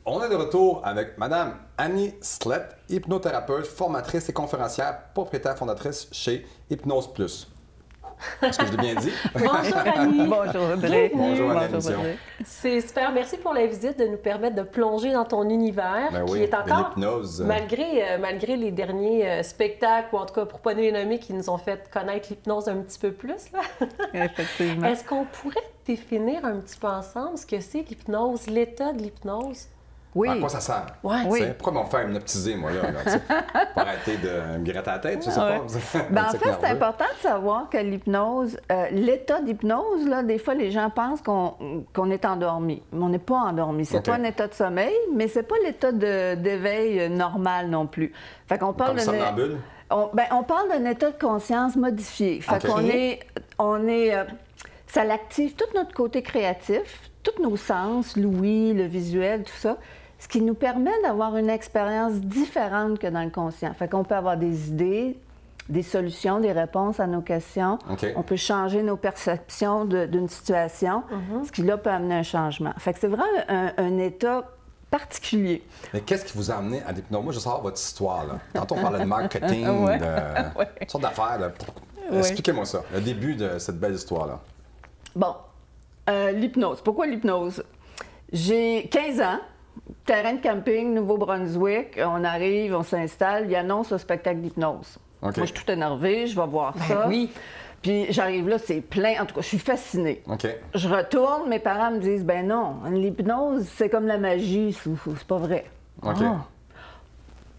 On est de retour avec Madame Annie Slett, hypnothérapeute, formatrice et conférencière, propriétaire fondatrice chez Hypnose Plus. Est-ce que je l'ai bien dit? Bonjour Annie! Bonjour Audrey! Bonjour Annie à l'émission. C'est super, merci pour la visite, de nous permettre de plonger dans ton univers, Ben qui oui, est encore, l'hypnose. malgré les derniers spectacles, ou en tout cas, pour ne pas nous les nommer, qui nous ont fait connaître l'hypnose un petit peu plus. Là. Effectivement. Est-ce qu'on pourrait définir un petit peu ensemble ce que c'est l'hypnose, l'état de l'hypnose? Oui. À quoi ça sert? Ouais. Oui. Pourquoi m'en faire hypnotiser, moi, là? Pour arrêter de me gratter la tête, je sais pas. Ben, en fait, c'est important de savoir que l'hypnose, l'état d'hypnose, là, des fois, les gens pensent qu'on est endormi. Mais on n'est pas endormi. C'est pas un état de sommeil, mais c'est pas l'état d'éveil normal non plus. Fait qu'on parle Comme somnambule? On parle d'un état de conscience modifié. Fait qu'on ça l'active tout notre côté créatif, tous nos sens, l'ouïe, le visuel, tout ça, ce qui nous permet d'avoir une expérience différente que dans le conscient. Fait qu'on peut avoir des idées, des solutions, des réponses à nos questions. On peut changer nos perceptions d'une situation, ce qui, là, peut amener un changement. Fait que c'est vraiment un état particulier. Mais qu'est-ce qui vous a amené à l'hypnose? Moi, je veux savoir votre histoire, là. Tantôt, on parlait de marketing, de toutes sortes d'affaires. Expliquez-moi ça, le début de cette belle histoire-là. Bon, l'hypnose. Pourquoi l'hypnose? J'ai 15 ans, terrain de camping, Nouveau-Brunswick. On arrive, on s'installe, il annonce un spectacle d'hypnose. Moi, je suis toute énervée, je vais voir ça. Oui. Puis j'arrive là, c'est plein. En tout cas, je suis fascinée. Je retourne, mes parents me disent, ben non, l'hypnose, c'est comme la magie, c'est pas vrai.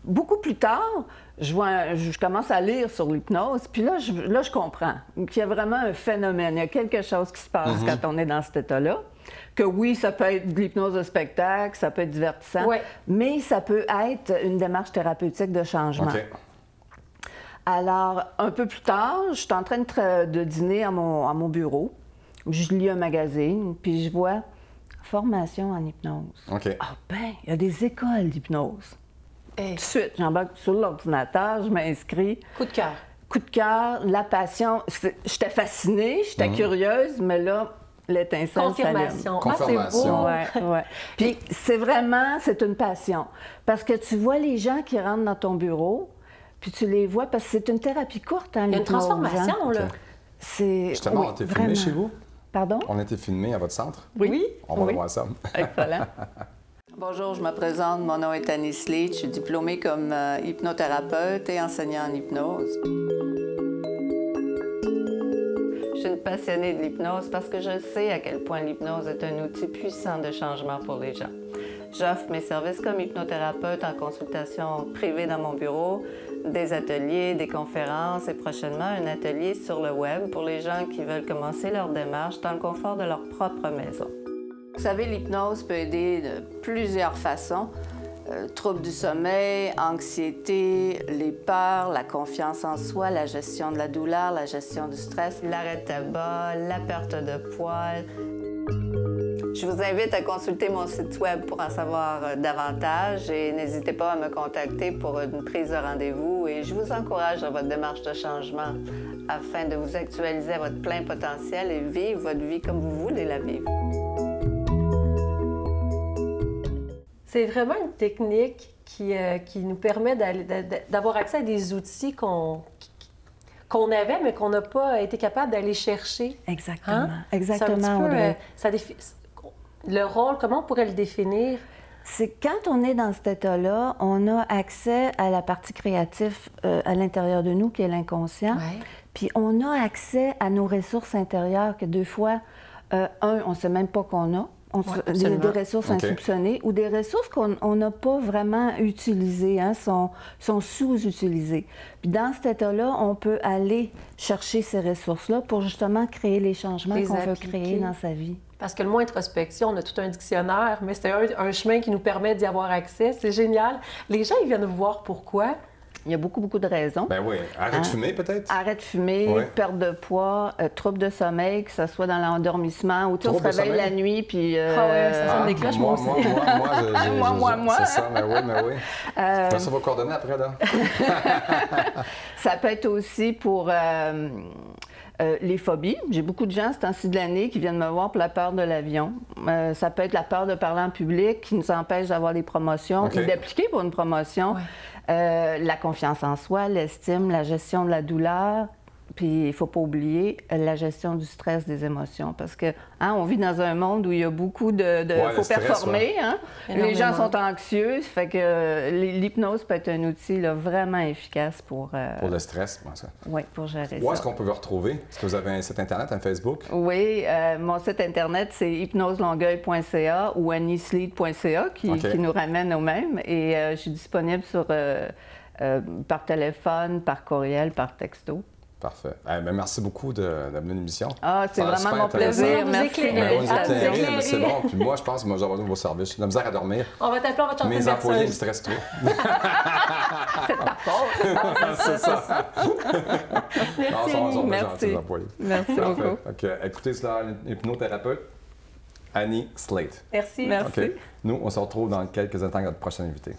Beaucoup plus tard, je commence à lire sur l'hypnose, puis là, je comprends qu'il y a vraiment un phénomène, il y a quelque chose qui se passe quand on est dans cet état-là. Que oui, ça peut être de l'hypnose de spectacle, ça peut être divertissant, mais ça peut être une démarche thérapeutique de changement. Alors, un peu plus tard, je suis en train de dîner à mon bureau, je lis un magazine, puis je vois « Formation en hypnose ». Ah ben, il y a des écoles d'hypnose. Tout de suite, j'embarque sur l'ordinateur, je m'inscris. Coup de cœur. Coup de cœur, la passion. J'étais fascinée, j'étais curieuse, mais là, l'étincelle Confirmation. Confirmation. Ah, c'est beau. Puis c'est une passion. Parce que tu vois les gens qui rentrent dans ton bureau, puis tu les vois, parce que c'est une thérapie courte, hein, il y a une transformation, là. Justement, on a été filmé chez vous? Pardon? On a été filmé à votre centre? Oui. On va voir ça. Excellent. Bonjour, je me présente. Mon nom est Annie Slett. Je suis diplômée comme hypnothérapeute et enseignante en hypnose. Je suis une passionnée de l'hypnose parce que je sais à quel point l'hypnose est un outil puissant de changement pour les gens. J'offre mes services comme hypnothérapeute en consultation privée dans mon bureau, des ateliers, des conférences et prochainement un atelier sur le web pour les gens qui veulent commencer leur démarche dans le confort de leur propre maison. Vous savez, l'hypnose peut aider de plusieurs façons. Troubles du sommeil, anxiété, les peurs, la confiance en soi, la gestion de la douleur, la gestion du stress, l'arrêt de tabac, la perte de poids. Je vous invite à consulter mon site web pour en savoir davantage et n'hésitez pas à me contacter pour une prise de rendez-vous et je vous encourage dans votre démarche de changement afin de vous actualiser à votre plein potentiel et vivre votre vie comme vous voulez la vivre. C'est vraiment une technique qui nous permet d'avoir accès à des outils qu'on avait, mais qu'on n'a pas été capable d'aller chercher. Exactement. Hein? Exactement, Audrey. Le rôle, comment on pourrait le définir? C'est quand on est dans cet état-là, on a accès à la partie créative à l'intérieur de nous, qui est l'inconscient. Puis on a accès à nos ressources intérieures que deux fois, on ne sait même pas qu'on a. Des ressources insoupçonnées ou des ressources qu'on n'a pas vraiment utilisées, hein, sont sous-utilisées. Puis dans cet état-là, on peut aller chercher ces ressources-là pour justement créer les changements qu'on veut créer dans sa vie. Parce que le mot introspection, on a tout un dictionnaire, mais c'est un chemin qui nous permet d'y avoir accès. C'est génial. Les gens, ils viennent vous voir pourquoi? Il y a beaucoup, beaucoup de raisons. Ben oui. Arrêt de fumer, peut-être? Arrêt de fumer, perte de poids, troubles de sommeil, que ce soit dans l'endormissement, ou tu se réveilles la nuit, puis... ça sonne des cloches, moi aussi. Moi. C'est ça, mais oui. Je vais vos coordonnées après, là. Ça peut être aussi pour... Les phobies. J'ai beaucoup de gens, ce temps-ci de l'année, qui viennent me voir pour la peur de l'avion. Ça peut être la peur de parler en public qui nous empêche d'avoir des promotions ou d'appliquer pour une promotion. Ouais. La confiance en soi, l'estime, la gestion de la douleur. Puis, il ne faut pas oublier la gestion du stress, des émotions. Parce que on vit dans un monde où il y a beaucoup de faut performer. Hein? Les gens sont anxieux. Fait que l'hypnose peut être un outil là, vraiment efficace pour le stress, moi, ça. Oui, pour gérer ça. Où est-ce qu'on peut vous retrouver? Est-ce que vous avez un site Internet, un Facebook? Oui, mon site Internet, c'est hypnoselongueuil.ca ou annieslead.ca qui nous ramène au même. Et je suis disponible par téléphone, par courriel, par texto. Parfait. Merci beaucoup de venir à l'émission. C'est vraiment mon plaisir. Merci. C'est bon. Puis moi, je pense que moi, j'aurai vos services. J'ai de la misère à dormir. On va t'appeler, on va te chanter. Mes employés me stressent trop. C'est ta faute. C'est ça. Merci. Merci. Merci beaucoup. Écoutez, c'est l'hypnothérapeute Annie Slate. Merci. Merci. Nous, on se retrouve dans quelques instants avec notre prochain invité.